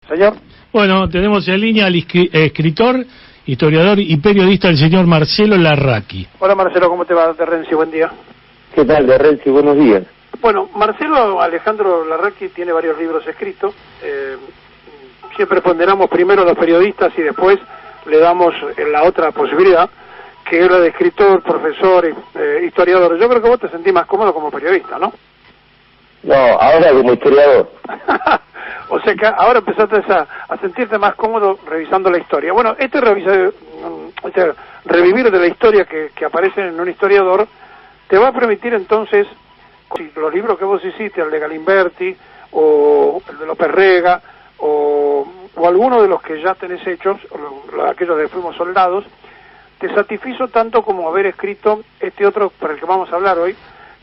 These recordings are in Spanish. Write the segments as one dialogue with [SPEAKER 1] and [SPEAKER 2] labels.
[SPEAKER 1] Señor.
[SPEAKER 2] Bueno, tenemos en línea al escritor, historiador y periodista, el señor Marcelo Larraqui.
[SPEAKER 1] Hola Marcelo, ¿cómo te va? De Renzi, buen día.
[SPEAKER 3] ¿Qué tal, de Renzi? Buenos días.
[SPEAKER 1] Bueno, Marcelo Alejandro Larraqui tiene varios libros escritos. Siempre ponderamos primero a los periodistas y después le damos la otra posibilidad, que es la de escritor, profesor, historiador. Yo creo que vos te sentís más cómodo como periodista, ¿no?
[SPEAKER 3] No, ahora como historiador.
[SPEAKER 1] O sea que ahora empezaste a sentirte más cómodo revisando la historia. Bueno, revivir de la historia que aparece en un historiador te va a permitir entonces, si los libros que vos hiciste, el de Galimberti, o el de López Rega, o alguno de los que ya tenés hechos, aquellos de Fuimos Soldados, te satisfizo tanto como haber escrito este otro para el que vamos a hablar hoy,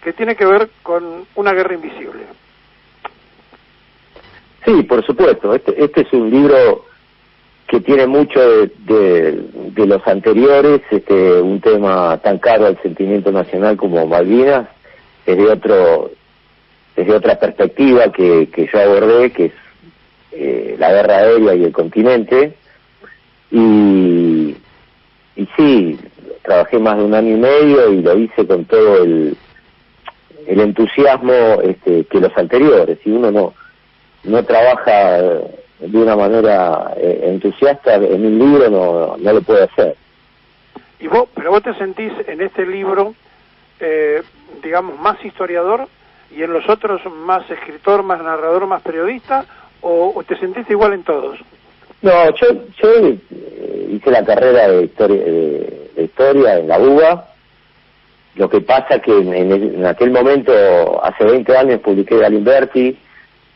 [SPEAKER 1] que tiene que ver con una guerra invisible.
[SPEAKER 3] Sí, por supuesto. Este es un libro que tiene mucho de los anteriores, un tema tan caro al sentimiento nacional como Malvinas, desde otra perspectiva que yo abordé, que es la guerra aérea y el continente. Y sí, trabajé más de 1 año y medio y lo hice con todo el entusiasmo que los anteriores. Si uno no trabaja de una manera entusiasta en un libro, no lo puede hacer.
[SPEAKER 1] Pero vos te sentís en este libro, digamos, más historiador, y en los otros más escritor, más narrador, más periodista, o te sentiste igual en todos?
[SPEAKER 3] No, yo hice la carrera de historia en la UBA. Lo que pasa que en aquel momento, hace 20 años, publiqué Galimberti,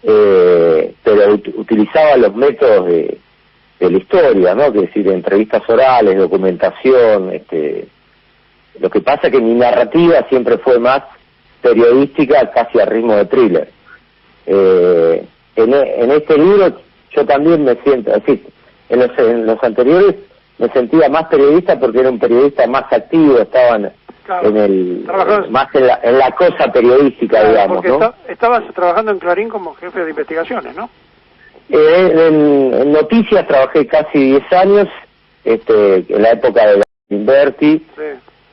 [SPEAKER 3] pero utilizaba los métodos de la historia, ¿no? Es decir, entrevistas orales, documentación. Lo que pasa que mi narrativa siempre fue más periodística, casi a ritmo de thriller. En este libro yo también me siento, es decir, en los anteriores me sentía más periodista porque era un periodista más activo, estaban
[SPEAKER 1] claro,
[SPEAKER 3] más en la cosa periodística, claro, digamos,
[SPEAKER 1] porque
[SPEAKER 3] ¿no? Estabas
[SPEAKER 1] trabajando en Clarín como jefe de investigaciones, ¿no?
[SPEAKER 3] En noticias trabajé casi 10 años, en la época de Galimberti, sí.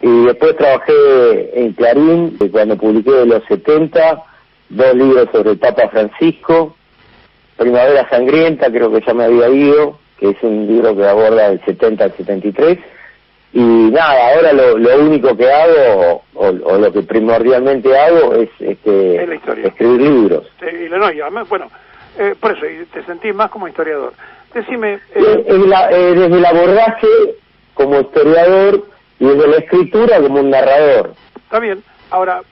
[SPEAKER 3] Y después trabajé en Clarín, cuando publiqué en los 70, 2 libros sobre el Papa Francisco, Primavera Sangrienta, creo que ya me había ido, que es un libro que aborda del 70 al 73, y nada, ahora lo único que hago, o lo que primordialmente hago, es escribir libros.
[SPEAKER 1] Sí, y además, bueno, por eso, y te sentís más como historiador. Decime...
[SPEAKER 3] desde el abordaje como historiador y desde la escritura como un narrador.
[SPEAKER 1] Está bien. Ahora,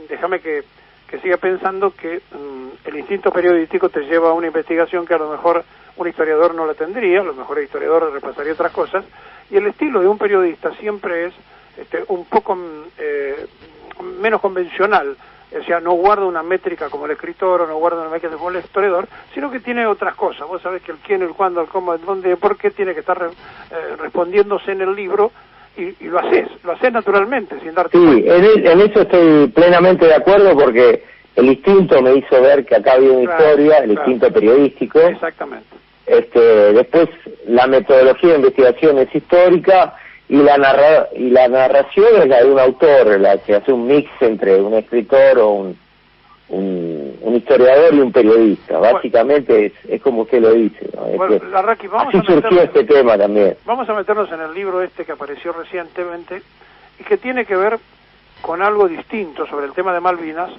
[SPEAKER 1] déjame que siga pensando que el instinto periodístico te lleva a una investigación que a lo mejor un historiador no la tendría, a lo mejor el historiador repasaría otras cosas, y el estilo de un periodista siempre es un poco menos convencional, o sea, no guarda una métrica como el escritor o no guarda una métrica como el historiador, sino que tiene otras cosas. Vos sabés que el quién, el cuándo, el cómo, el dónde, el por qué tiene que estar respondiéndose en el libro, y lo haces naturalmente, sin darte cuenta.
[SPEAKER 3] En eso estoy plenamente de acuerdo, porque el instinto me hizo ver que acá había una historia, el instinto periodístico.
[SPEAKER 1] Exactamente.
[SPEAKER 3] Después la metodología de investigación es histórica y la narración es la de un autor, la que hace un mix entre un escritor o un historiador y un periodista. Básicamente es como usted lo dice, ¿no?
[SPEAKER 1] Bueno, Larraqui,
[SPEAKER 3] así surgió este tema también.
[SPEAKER 1] Vamos a meternos en el libro que apareció recientemente y que tiene que ver con algo distinto sobre el tema de Malvinas,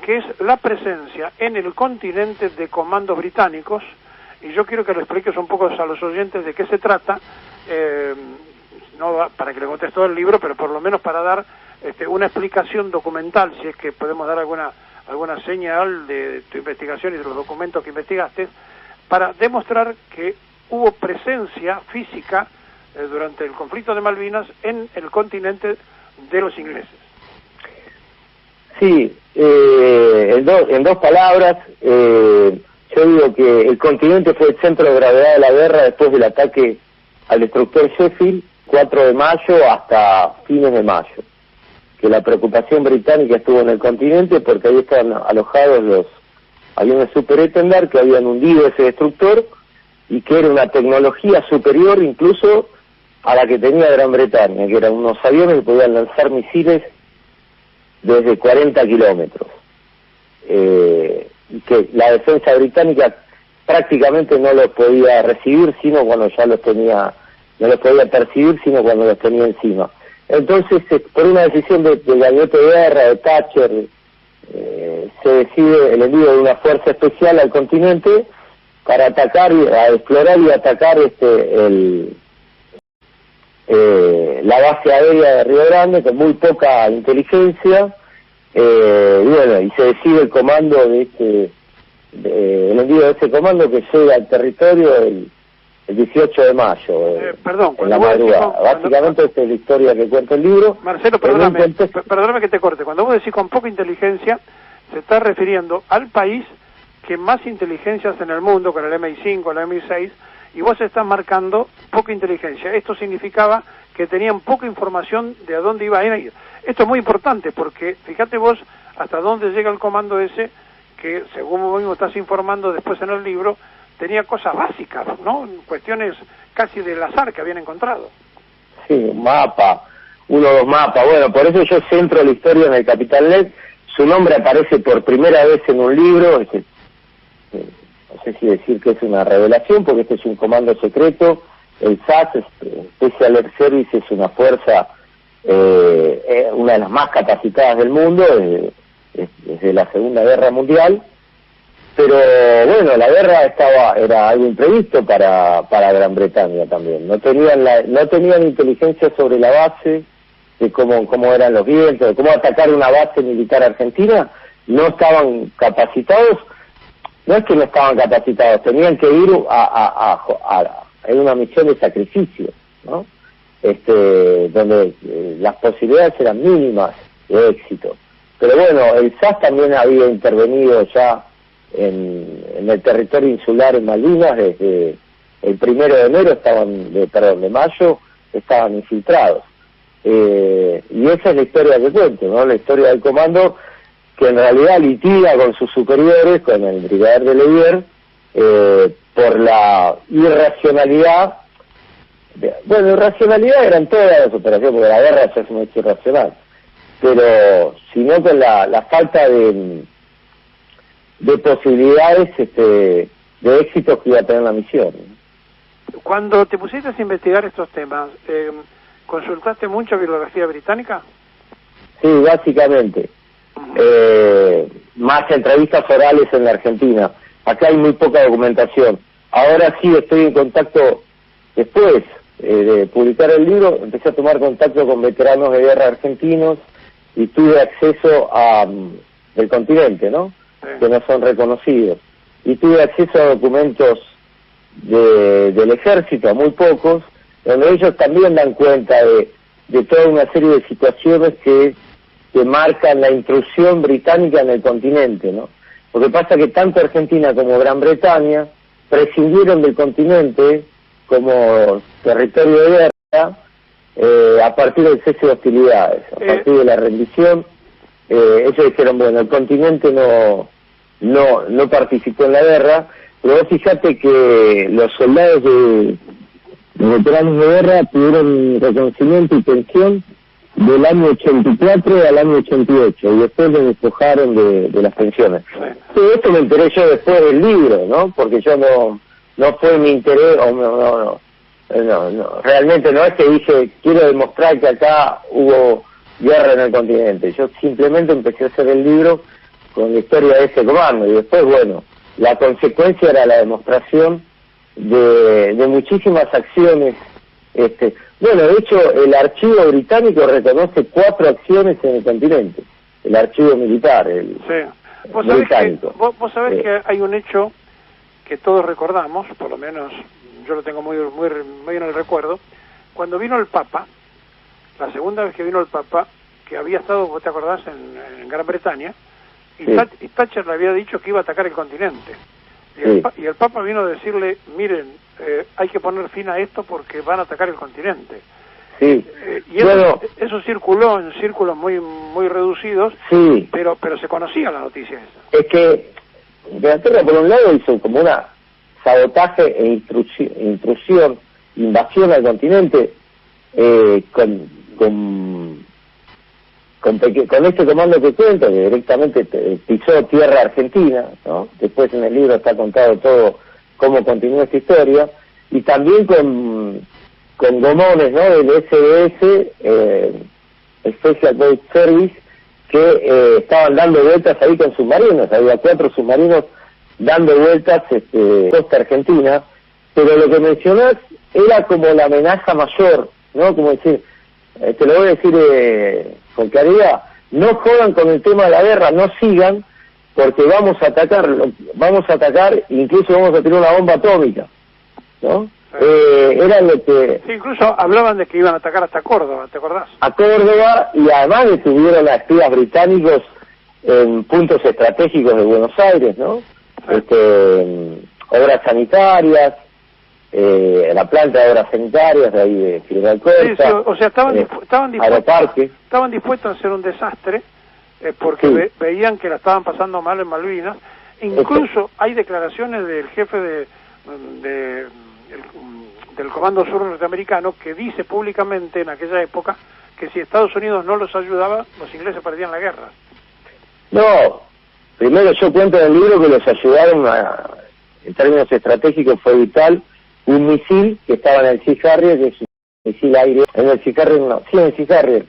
[SPEAKER 1] que es la presencia en el continente de comandos británicos, y yo quiero que lo expliques un poco a los oyentes de qué se trata, no para que le contes todo el libro, pero por lo menos para dar una explicación documental, si es que podemos dar alguna señal de tu investigación y de los documentos que investigaste, para demostrar que hubo presencia física durante el conflicto de Malvinas en el continente de los ingleses.
[SPEAKER 3] Sí, en dos palabras, yo digo que el continente fue el centro de gravedad de la guerra después del ataque al destructor Sheffield, 4 de mayo hasta fines de mayo. Que la preocupación británica estuvo en el continente porque ahí estaban alojados aviones superestandar que habían hundido ese destructor y que era una tecnología superior incluso a la que tenía Gran Bretaña, que eran unos aviones que podían lanzar misiles desde 40 kilómetros. Y que la defensa británica prácticamente no los podía recibir, sino cuando ya los tenía, no los podía percibir, sino cuando los tenía encima. Entonces, por una decisión del gabinete de guerra, de Thatcher, se decide el envío de una fuerza especial al continente para atacar, a explorar y atacar la base aérea de Río Grande con muy poca inteligencia, y bueno, y se decide el comando de el envío de ese comando que llega al territorio el 18 de mayo,
[SPEAKER 1] perdón,
[SPEAKER 3] en la madrugada. Básicamente esta es la historia que cuenta el libro.
[SPEAKER 1] Marcelo, perdóname que te corte. Cuando vos decís con poca inteligencia, se está refiriendo al país que más inteligencias en el mundo, con el MI5, el MI6, y vos estás marcando poca inteligencia. Esto significaba que tenían poca información de a dónde iba a ir. Esto es muy importante porque, fíjate vos, hasta dónde llega el comando ese, que según vos mismo estás informando después en el libro, tenía cosas básicas, ¿no? Cuestiones casi del azar que habían encontrado.
[SPEAKER 3] Sí, un mapa, 1 o 2 mapas. Bueno, por eso yo centro la historia en el Capitán Led. Su nombre aparece por primera vez en un libro. No sé si decir que es una revelación, porque este es un comando secreto. El SAS, Special Air Service, es una fuerza, una de las más capacitadas del mundo, desde la Segunda Guerra Mundial. Pero bueno, la guerra era algo imprevisto para Gran Bretaña también. No tenían inteligencia sobre la base, de cómo eran los vientos, de cómo atacar una base militar argentina. No estaban capacitados. No es que no estaban capacitados, tenían que ir a una misión de sacrificio, ¿no? Donde las posibilidades eran mínimas de éxito. Pero bueno, el SAS también había intervenido ya en el territorio insular en Malvinas. Desde el 1 de enero de mayo estaban infiltrados. Y esa es la historia que cuento, ¿no? La historia del comando, que en realidad litiga con sus superiores, con el brigadier de Levier, por la irracionalidad. Bueno, irracionalidad eran todas las operaciones, porque la guerra ya es un hecho irracional, pero sino con la falta de posibilidades de éxitos que iba a tener la misión.
[SPEAKER 1] Cuando te pusiste a investigar estos temas, ¿consultaste mucha bibliografía británica?
[SPEAKER 3] Sí, básicamente. Más entrevistas orales en la Argentina. Acá hay muy poca documentación. Ahora sí estoy en contacto, después de publicar el libro, empecé a tomar contacto con veteranos de guerra argentinos y tuve acceso del continente, ¿no? Sí. Que no son reconocidos. Y tuve acceso a documentos del ejército, a muy pocos, donde ellos también dan cuenta de toda una serie de situaciones que marcan la intrusión británica en el continente, ¿no? Lo que pasa es que tanto Argentina como Gran Bretaña prescindieron del continente como territorio de guerra a partir del cese de hostilidades, a partir de la rendición. Ellos dijeron, bueno, el continente no participó en la guerra, pero vos fíjate que los soldados de veteranos de guerra tuvieron reconocimiento y pensión del año 84 al año 88, y después me despojaron de las pensiones. Todo esto me enteré yo después del libro, ¿no? Porque yo no fue mi interés, no, realmente no es que dije, quiero demostrar que acá hubo guerra en el continente. Yo simplemente empecé a hacer el libro con la historia de ese comando, y después, bueno, la consecuencia era la demostración de muchísimas acciones. Bueno, de hecho, el archivo británico reconoce 4 acciones en el continente. El archivo militar,
[SPEAKER 1] sí. Vos sabés que hay un hecho que todos recordamos, por lo menos yo lo tengo muy en el recuerdo. Cuando vino el Papa, la segunda vez que vino el Papa, que había estado, vos te acordás, en Gran Bretaña, y, sí. Y Thatcher le había dicho que iba a atacar el continente. Y el Papa vino a decirle, miren, hay que poner fin a esto porque van a atacar el continente.
[SPEAKER 3] Sí.
[SPEAKER 1] Y eso circuló en círculos muy reducidos, sí. pero se conocía la noticia esa.
[SPEAKER 3] Es que Inglaterra por un lado hizo como una sabotaje e intrusión, invasión al continente, con este comando que cuento, que directamente pisó tierra argentina, ¿no? Después en el libro está contado todo cómo continuó esta historia, y también con gomones, ¿no? Del SBS, Special Boat Service, que estaban dando vueltas ahí con submarinos. Había 4 submarinos dando vueltas costa argentina, pero lo que mencionás era como la amenaza mayor, ¿no? Como decir, te lo voy a decir con claridad, no jodan con el tema de la guerra, no sigan, porque vamos a atacar, incluso vamos a tirar una bomba atómica, ¿no? Era lo que...
[SPEAKER 1] Sí, incluso hablaban de que iban a atacar hasta Córdoba, ¿te acordás?
[SPEAKER 3] A Córdoba, y además detuvieron a espías británicos en puntos estratégicos de Buenos Aires, ¿no? Obras sanitarias, la planta de obras sanitarias de ahí de General Costa.
[SPEAKER 1] Sí, o sea, estaban dispuestos a hacer un desastre, porque
[SPEAKER 3] sí,
[SPEAKER 1] veían que la estaban pasando mal en Malvinas. Incluso hay declaraciones del jefe del Comando Sur norteamericano que dice públicamente en aquella época que si Estados Unidos no los ayudaba, los ingleses perdían la guerra.
[SPEAKER 3] No, primero yo cuento en el libro que los ayudaron en términos estratégicos fue vital un misil que estaba en el Sea Harrier, que es un misil aire, en el Sea Harrier no, sí, en el Sea Harrier,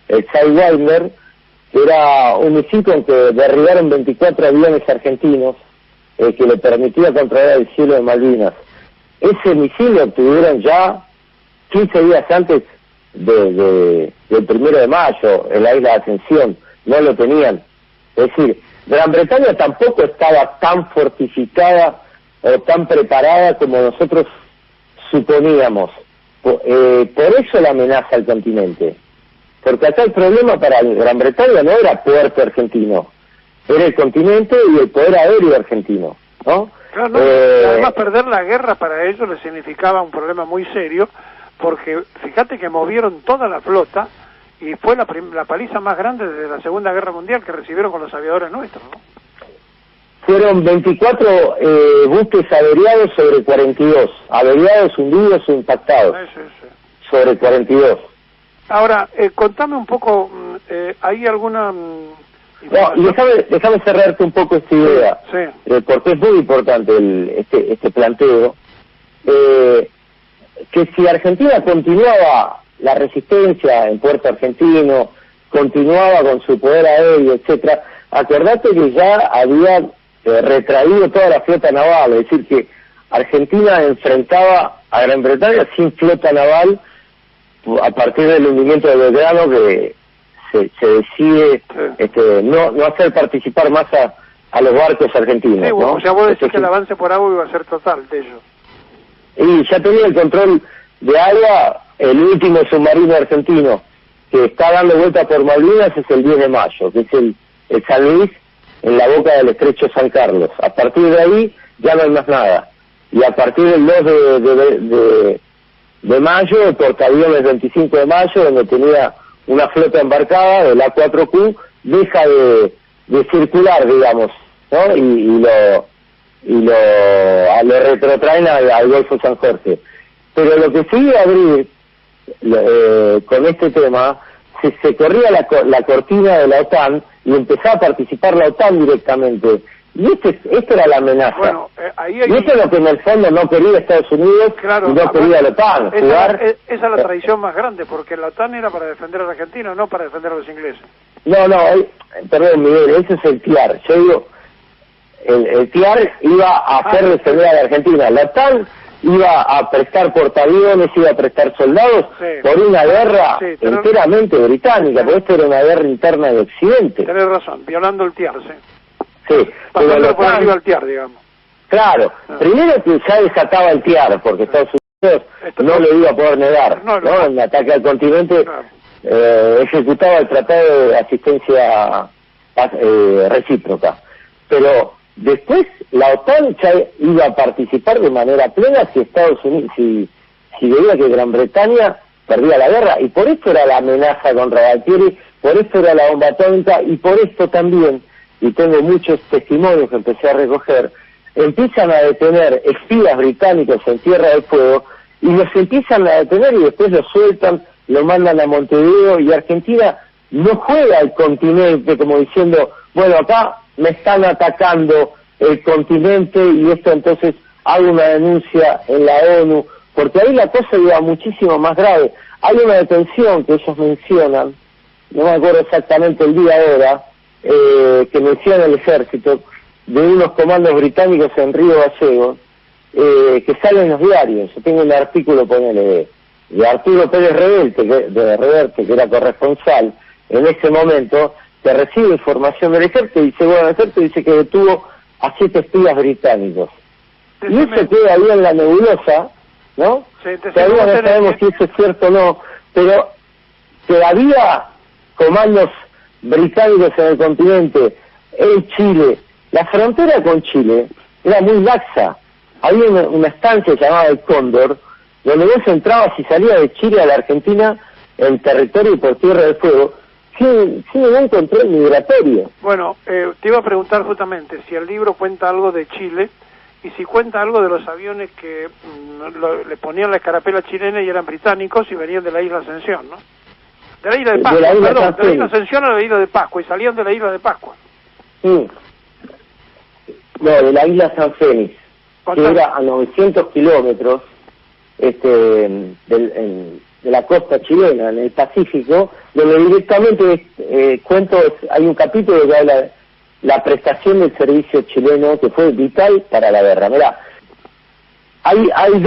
[SPEAKER 3] el Sidewinder, que era un misil con que derribaron 24 aviones argentinos, que le permitía controlar el cielo de Malvinas. Ese misil lo obtuvieron ya 15 días antes del 1 de mayo, en la isla de Ascensión, no lo tenían. Es decir, Gran Bretaña tampoco estaba tan fortificada o tan preparada como nosotros suponíamos. Por eso la amenaza al continente. Porque acá el problema para Gran Bretaña no era Puerto Argentino, era el continente y el poder aéreo argentino, ¿no?
[SPEAKER 1] Claro, no, además perder la guerra para ellos les significaba un problema muy serio, porque fíjate que movieron toda la flota y fue la paliza más grande desde la Segunda Guerra Mundial que recibieron con los aviadores nuestros, ¿no?
[SPEAKER 3] Fueron 24 buques averiados sobre 42, averiados, hundidos o impactados, sobre 42.
[SPEAKER 1] Ahora, contame un poco, ¿hay alguna...
[SPEAKER 3] No, y déjame cerrarte un poco esta idea,
[SPEAKER 1] sí.
[SPEAKER 3] Porque es muy importante este planteo, que si Argentina continuaba la resistencia en Puerto Argentino, continuaba con su poder aéreo, etcétera, acordate que ya había retraído toda la flota naval, es decir que Argentina enfrentaba a Gran Bretaña sin flota naval a partir del hundimiento de Belgrano, que se decide no hacer participar más a los barcos argentinos.
[SPEAKER 1] Sí,
[SPEAKER 3] ¿no?
[SPEAKER 1] O sea, vos decís que el avance por agua iba a ser total de ellos.
[SPEAKER 3] Y ya tenía el control de agua. El último submarino argentino que está dando vuelta por Malvinas es el 10 de mayo, que es el San Luis, en la boca del estrecho San Carlos. A partir de ahí ya no hay más nada. Y a partir del 2 de mayo, el portaaviones 25 de mayo, donde tenía una flota embarcada, del A4Q, deja de circular, digamos, ¿no? Y lo retrotraen al Golfo San Jorge. Pero lo que sigue a abrir con este tema, se corría la cortina de la OTAN y empezaba a participar la OTAN directamente. Y esta era la amenaza.
[SPEAKER 1] Bueno,
[SPEAKER 3] y esto es lo que en el fondo no quería Estados Unidos,
[SPEAKER 1] claro,
[SPEAKER 3] y no quería la OTAN.
[SPEAKER 1] Esa es la tradición más grande, porque la OTAN era para defender a la Argentina, no para defender a los ingleses.
[SPEAKER 3] No, perdón, Miguel, ese es el TIAR. Yo digo, el TIAR iba a hacer defender a la Argentina. La OTAN iba a prestar portaaviones, iba a prestar soldados por una guerra enteramente británica, porque esto era una guerra interna de Occidente.
[SPEAKER 1] Tenés razón, violando el TIAR,
[SPEAKER 3] Sí,
[SPEAKER 1] pasando por arriba al TIAR, digamos.
[SPEAKER 3] Claro, primero que ya desataba el TIAR, porque Estados Unidos no lo iba a poder negar, ¿no? En ataque al continente, ejecutaba el Tratado de Asistencia Recíproca. Pero después la OTAN ya iba a participar de manera plena si Estados Unidos, si veía que Gran Bretaña perdía la guerra, y por esto era la amenaza contra Galtieri, por esto era la bomba atómica, y por esto también y tengo muchos testimonios que empecé a recoger, empiezan a detener espías británicos en Tierra del Fuego y los empiezan a detener y después los sueltan, lo mandan a Montevideo, y Argentina no juega al continente como diciendo, bueno, acá me están atacando el continente y esto, entonces hago una denuncia en la ONU, porque ahí la cosa iba muchísimo más grave. Hay una detención que ellos mencionan, no me acuerdo exactamente el día ahora, que menciona el ejército, de unos comandos británicos en Río Gallegos, que salen en los diarios. Yo tengo un artículo, ponele, de Arturo Pérez Reverte, que era corresponsal en ese momento, que recibe información del ejército y dice, bueno, el ejército dice que detuvo a 7 espías británicos. Y eso queda ahí en la nebulosa, ¿no? Todavía no sabemos si eso es cierto o no, pero que había comandos británicos en el continente, en Chile. La frontera con Chile era muy laxa. Había una estancia llamada el Cóndor, donde vos entrabas y salías de Chile a la Argentina en territorio y por Tierra del Fuego, sin ningún control migratorio.
[SPEAKER 1] Bueno, te iba a preguntar justamente si el libro cuenta algo de Chile y si cuenta algo de los aviones que le ponían la escarapela chilena y eran británicos y venían de la isla Ascensión, ¿no? De la isla de Pascua, de la isla Ascensión a la isla de Pascua, y salían de la isla de Pascua.
[SPEAKER 3] Sí. No, de la isla San Félix, que era a 900 kilómetros de la costa chilena, en el Pacífico, donde directamente hay un capítulo que habla de la prestación del servicio chileno, que fue vital para la guerra. Mirá, hay 2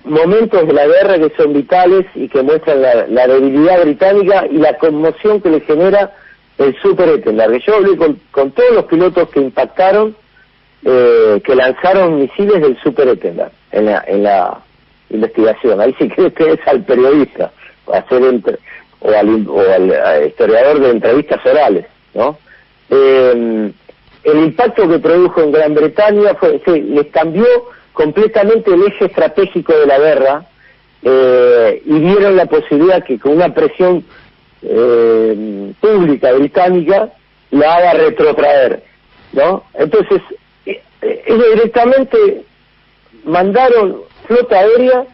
[SPEAKER 3] momentos de la guerra que son vitales y que muestran la debilidad británica y la conmoción que le genera el Super Étendard. Que yo hablé con todos los pilotos que impactaron, que lanzaron misiles del Super Étendard en la investigación. Ahí sí que es al periodista o al historiador de entrevistas orales, ¿no? El impacto que produjo en Gran Bretaña les cambió completamente el eje estratégico de la guerra, y vieron la posibilidad que con una presión pública británica la haga retrotraer, ¿no? Entonces ellos directamente mandaron flota aérea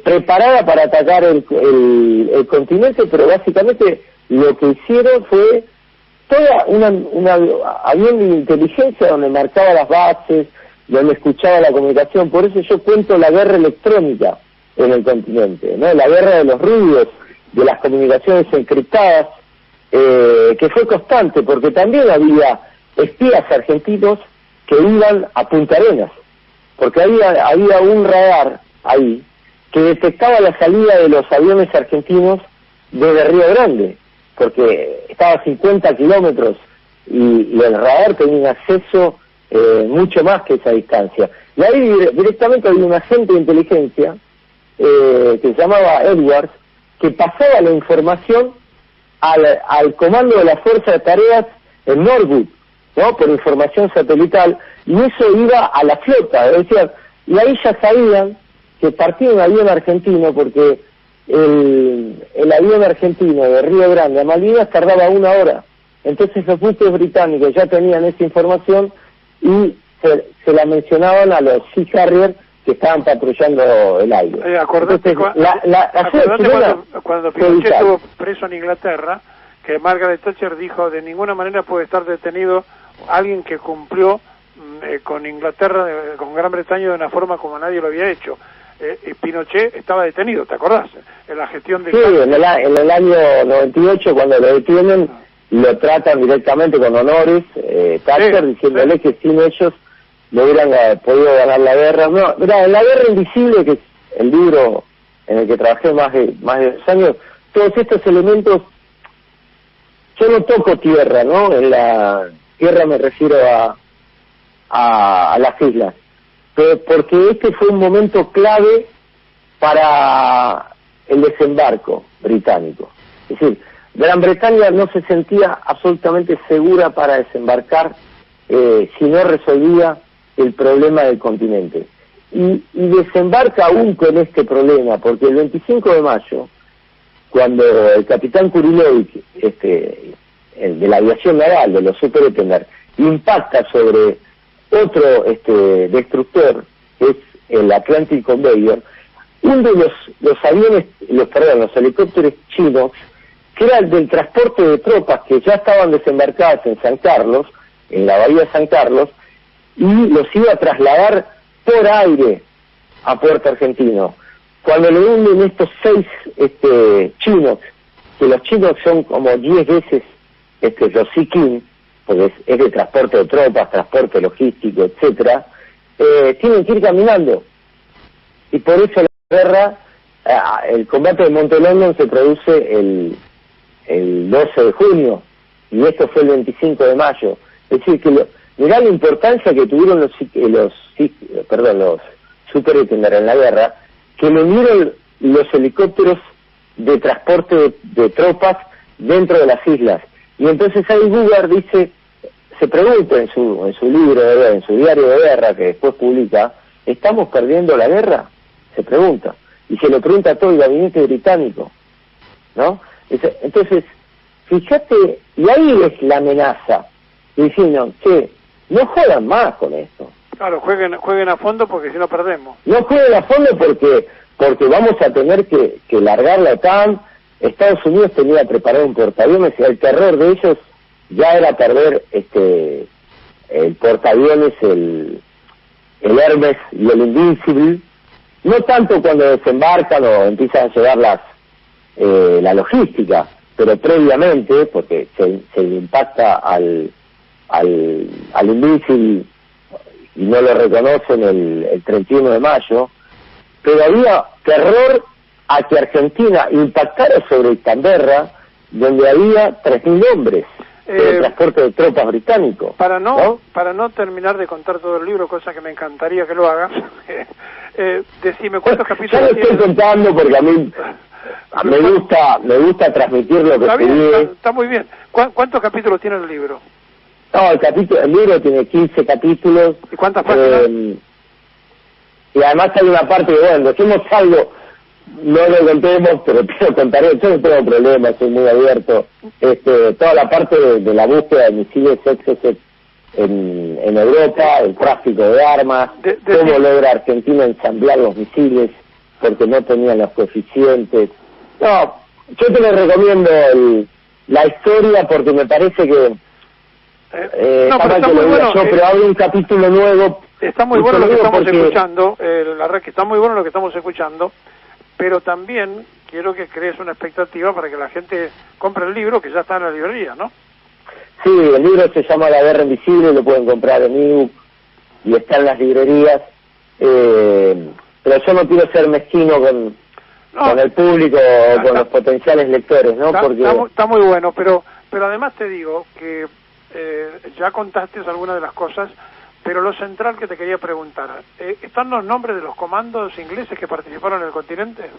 [SPEAKER 3] preparada para atacar el continente, pero básicamente lo que hicieron fue toda una avión de inteligencia donde marcaba las bases, donde escuchaba la comunicación. Por eso yo cuento la guerra electrónica en el continente, ¿no? La guerra de los ruidos, de las comunicaciones encriptadas, que fue constante, porque también había espías argentinos que iban a Punta Arenas, porque había un radar ahí que detectaba la salida de los aviones argentinos desde Río Grande, porque estaba a 50 kilómetros y el radar tenía un acceso mucho más que esa distancia. Y ahí directamente había un agente de inteligencia que se llamaba Edwards, que pasaba la información al comando de la Fuerza de Tareas en Norwood, ¿no? Por información satelital, y eso iba a la flota, es decir, y ahí ya sabían que partía un avión argentino, porque el avión argentino de Río Grande a Malvinas tardaba 1 hora. Entonces los buques británicos ya tenían esa información y se la mencionaban a los Sea Harrier que estaban patrullando el aire.
[SPEAKER 1] Acordate cuando Pinochet estuvo preso en Inglaterra, que Margaret Thatcher dijo: de ninguna manera puede estar detenido alguien que cumplió con Inglaterra, con Gran Bretaña, de una forma como nadie lo había hecho. Y Pinochet estaba detenido, ¿te acordás? En la gestión de...
[SPEAKER 3] Sí, en el año 98, cuando lo detienen, lo tratan directamente con honores, Thatcher, diciéndole que sin ellos no hubieran podido ganar la guerra. No, mira, en La Guerra Invisible, que es el libro en el que trabajé más de 2 años, todos estos elementos, yo no toco tierra, ¿no? En la tierra me refiero a las islas, pero porque este fue un momento clave para el desembarco británico. Es decir, Gran Bretaña no se sentía absolutamente segura para desembarcar si no resolvía el problema del continente. Y desembarca aún con este problema, porque el 25 de mayo, cuando el capitán Kurilovic de la aviación naval, de los Super Étender, impacta sobre otro destructor, que es el Atlantic Conveyor, uno de los aviones, los helicópteros chinos, que era el del transporte de tropas que ya estaban desembarcadas en San Carlos, en la bahía de San Carlos, y los iba a trasladar por aire a Puerto Argentino. Cuando le unen estos 6 chinos, que los chinos son como 10 veces los Sikin, porque es de transporte de tropas, transporte logístico, etcétera, tienen que ir caminando. Y por eso la guerra, el combate de Monte London se produce el 12 de junio, y esto fue el 25 de mayo. Es decir, que mirá la importancia que tuvieron los Super Étender en la guerra, que le dieron los helicópteros de transporte de tropas dentro de las islas. Y entonces ahí Bugard se pregunta en su libro, en su diario de guerra, que después publica, ¿estamos perdiendo la guerra? Se pregunta. Y se lo pregunta a todo el gabinete británico, ¿no? Entonces, fíjate, y ahí es la amenaza, diciendo, che, no juegan más con esto.
[SPEAKER 1] Claro, jueguen a fondo porque si no perdemos.
[SPEAKER 3] No jueguen a fondo porque vamos a tener que largar la OTAN. Estados Unidos tenía preparado un portaaviones y el terror de ellos ya era perder el portaaviones, el Hermes y el Invincible, no tanto cuando desembarcan o empiezan a llevar la logística, pero previamente, porque se impacta al Invincible y no lo reconocen el 31 de mayo, pero había terror a que Argentina impactara sobre Canberra, donde había 3.000 hombres de transporte de tropas británicos.
[SPEAKER 1] Para no terminar de contar todo el libro, cosa que me encantaría que lo hagas, decime cuántos capítulos.
[SPEAKER 3] Ya lo estoy contando porque a mí me gusta transmitir lo que estudié.
[SPEAKER 1] Está muy bien. ¿Cuántos capítulos tiene el libro?
[SPEAKER 3] No, el libro tiene 15 capítulos.
[SPEAKER 1] ¿Y cuántas páginas?
[SPEAKER 3] Y además hay una parte que, bueno, decimos algo, no lo contemos, pero te lo contaré. Yo no tengo problemas, soy muy abierto. Toda la parte de la búsqueda de misiles Exocet en Europa, el tráfico de armas, cómo logra Argentina ensamblar los misiles, porque no tenían los coeficientes. No, yo te lo recomiendo la historia porque me parece que
[SPEAKER 1] no, pero está muy bueno,
[SPEAKER 3] pero abre un capítulo nuevo.
[SPEAKER 1] Está muy bueno lo que estamos escuchando, la verdad que está muy bueno lo que estamos escuchando, pero también quiero que crees una expectativa para que la gente compre el libro, que ya está en la librería, ¿no?
[SPEAKER 3] Sí, el libro se llama La Guerra Invisible, lo pueden comprar en ebook y está en las librerías, pero yo no quiero ser mezquino con el público o con los potenciales lectores, ¿no?
[SPEAKER 1] Está muy bueno, pero además te digo que ya contaste algunas de las cosas, pero lo central que te quería preguntar, ¿están los nombres de los comandos ingleses que participaron en el continente?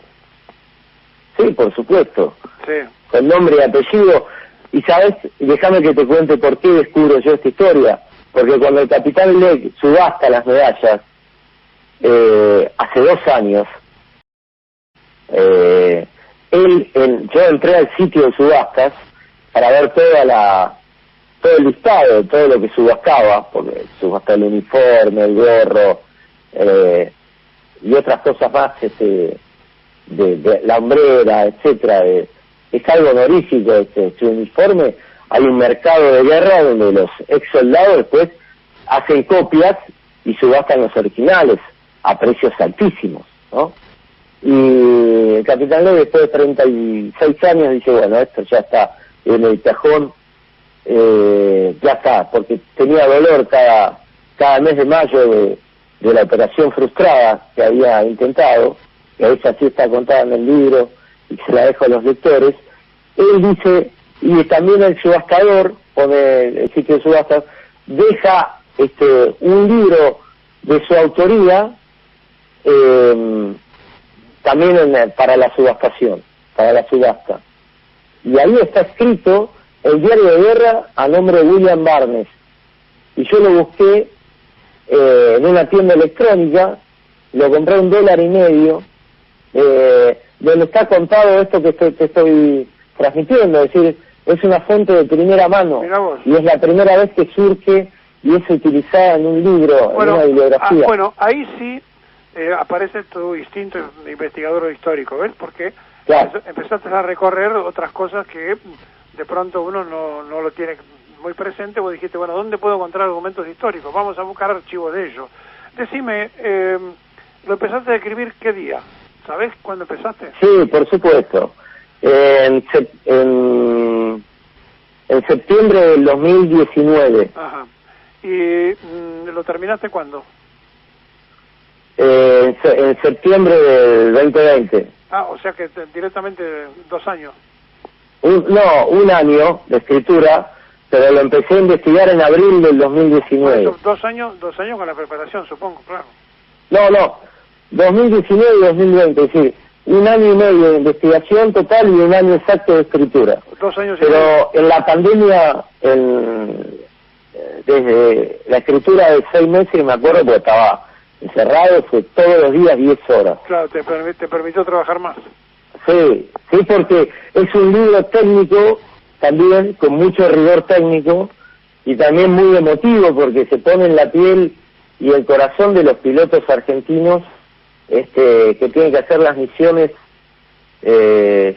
[SPEAKER 3] Sí, por supuesto.
[SPEAKER 1] Sí.
[SPEAKER 3] Con nombre y apellido. Y sabes, déjame que te cuente por qué descubro yo esta historia. Porque cuando el capitán Legg subasta las medallas, hace 2 años, yo entré al sitio de subastas para ver todo el listado de todo lo que subastaba, porque subastaba el uniforme, el gorro, y otras cosas más, de la hombrera, etcétera. Es algo honorífico este uniforme. Hay un mercado de guerra donde los ex soldados después hacen copias y subastan los originales a precios altísimos, ¿no? Y el capitán Legg, después de 36 años, dice, bueno, esto ya está en el cajón, ya está, porque tenía dolor cada mes de mayo de la operación frustrada que había intentado, y a veces así está contada en el libro, y se la dejo a los lectores. Él dice, y también el subastador, pone el sitio de subastas, deja un libro de su autoría, también para la subastación, para la subasta. Y ahí está escrito el diario de guerra a nombre de William Barnes. Y yo lo busqué en una tienda electrónica, lo compré a $1.50, donde está contado esto que te estoy transmitiendo, es decir, es una fuente de primera mano, y es la primera vez que surge y es utilizada en un libro, en una bibliografía.
[SPEAKER 1] Bueno, ahí sí aparece tu instinto de investigador histórico, ¿ves? Porque
[SPEAKER 3] claro,
[SPEAKER 1] empezaste a recorrer otras cosas que de pronto uno no lo tiene muy presente. Vos dijiste, bueno, ¿dónde puedo encontrar argumentos históricos? Vamos a buscar archivos de ellos. Decime, ¿lo empezaste a escribir qué día? ¿Sabés cuándo empezaste?
[SPEAKER 3] Sí, por supuesto. En septiembre del 2019.
[SPEAKER 1] Ajá. ¿Y lo terminaste cuándo?
[SPEAKER 3] En septiembre del 2020.
[SPEAKER 1] O sea que directamente 2 años.
[SPEAKER 3] Un año de escritura, pero lo empecé a investigar en abril del 2019.
[SPEAKER 1] Bueno, 2 años con la preparación, supongo, claro.
[SPEAKER 3] No, 2019 y 2020, es decir, 1 año y medio de investigación total y 1 año exacto de escritura.
[SPEAKER 1] 2 años y
[SPEAKER 3] pero
[SPEAKER 1] medio.
[SPEAKER 3] En la pandemia, desde la escritura de 6 meses, me acuerdo, porque estaba encerrado, fue todos los días 10 horas.
[SPEAKER 1] Claro, te permitió trabajar más.
[SPEAKER 3] Sí, porque es un libro técnico también, con mucho rigor técnico, y también muy emotivo, porque se pone en la piel y el corazón de los pilotos argentinos que tienen que hacer las misiones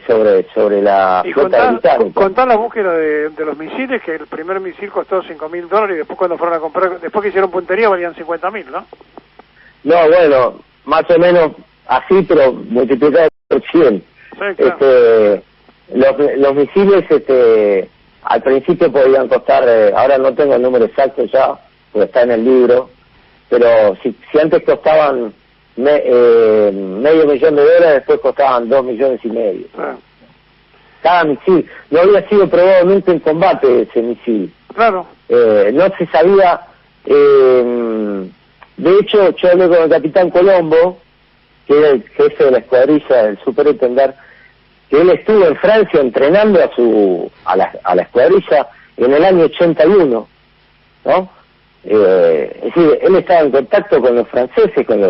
[SPEAKER 3] sobre la flota británica.
[SPEAKER 1] Contá la búsqueda de los misiles, que el primer misil costó $5.000 y después cuando fueron a comprar, después que hicieron puntería valían $50.000, ¿no?
[SPEAKER 3] No, bueno, más o menos así, pero multiplicado por 100.
[SPEAKER 1] Sí, claro.
[SPEAKER 3] Los misiles al principio podían costar, ahora no tengo el número exacto ya, porque está en el libro, pero si antes costaban $500,000, después costaban $2,5 millones. Cada misil. No había sido probado nunca en combate ese misil.
[SPEAKER 1] Claro.
[SPEAKER 3] No se sabía. De hecho, yo hablé con el capitán Colombo, que era el jefe de la escuadrilla del Superintendente, que él estuvo en Francia entrenando a la escuadrilla en el año 81, ¿no? Es decir, él estaba en contacto con los franceses, con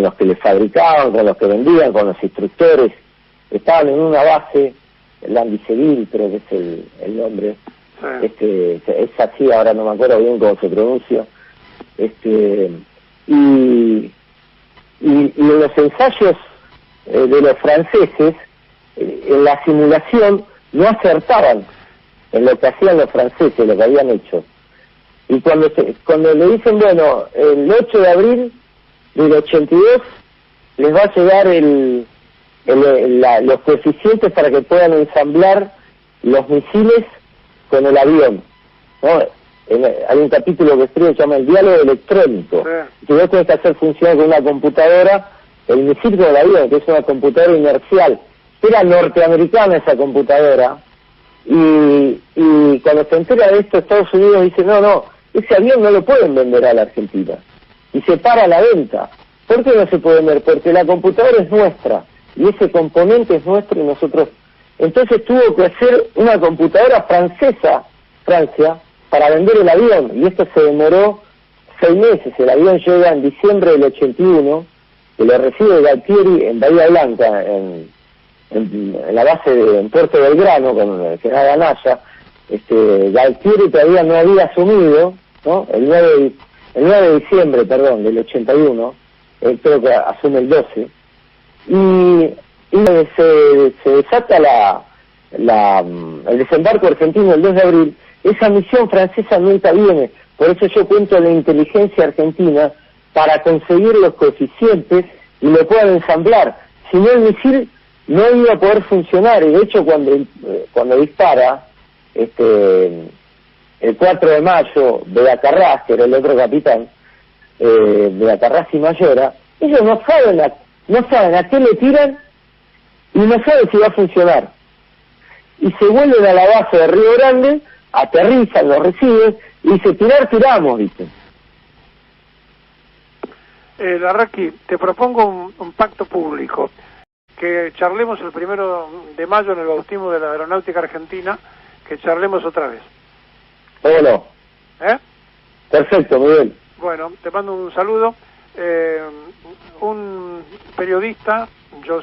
[SPEAKER 3] los que les fabricaban, con los que vendían, con los instructores. Estaban en una base, Landiceville creo que es el nombre. Sí. Es así, ahora no me acuerdo bien cómo se pronuncia. Y en los ensayos de los franceses, en la simulación no acertaban en lo que hacían los franceses, lo que habían hecho. Y cuando le dicen, bueno, el 8 de abril del 82 les va a llegar los coeficientes para que puedan ensamblar los misiles con el avión, ¿no? Hay un capítulo que escribe que se llama el diálogo electrónico, que vos tenés que hacer funcionar con una computadora el misil con el avión, que es una computadora inercial. Era norteamericana esa computadora, y cuando se entera de esto Estados Unidos dice, no, ese avión no lo pueden vender a la Argentina, y se para la venta. ¿Por qué no se puede vender? Porque la computadora es nuestra, y ese componente es nuestro, y nosotros... Entonces tuvo que hacer una computadora Francia, para vender el avión, y esto se demoró 6 meses. El avión llega en diciembre del 81, que lo recibe Galtieri en Bahía Blanca, en la base en Puerto Belgrano, con el general Anaya. Galtieri todavía no había asumido, ¿no? El 9 de diciembre, del 81, él creo que asume el 12, y se desata el desembarco argentino el 2 de abril. Esa misión francesa nunca viene, por eso yo cuento la inteligencia argentina para conseguir los coeficientes y lo puedan ensamblar. Si no, el misil no iba a poder funcionar, y de hecho cuando dispara, el 4 de mayo, Beacarrás, que era el otro capitán, Beacarrás y Mayora, ellos no saben a qué le tiran y no saben si va a funcionar. Y se vuelven a la base de Río Grande, aterrizan, los reciben, y dice, tiramos, dicen.
[SPEAKER 1] Larraqui, te propongo un pacto público, que charlemos el 1 de mayo en el bautismo de la Aeronáutica Argentina, que charlemos otra vez.
[SPEAKER 3] ¿Cómo no? Perfecto, Miguel.
[SPEAKER 1] Bueno, te mando un saludo. Un periodista, yo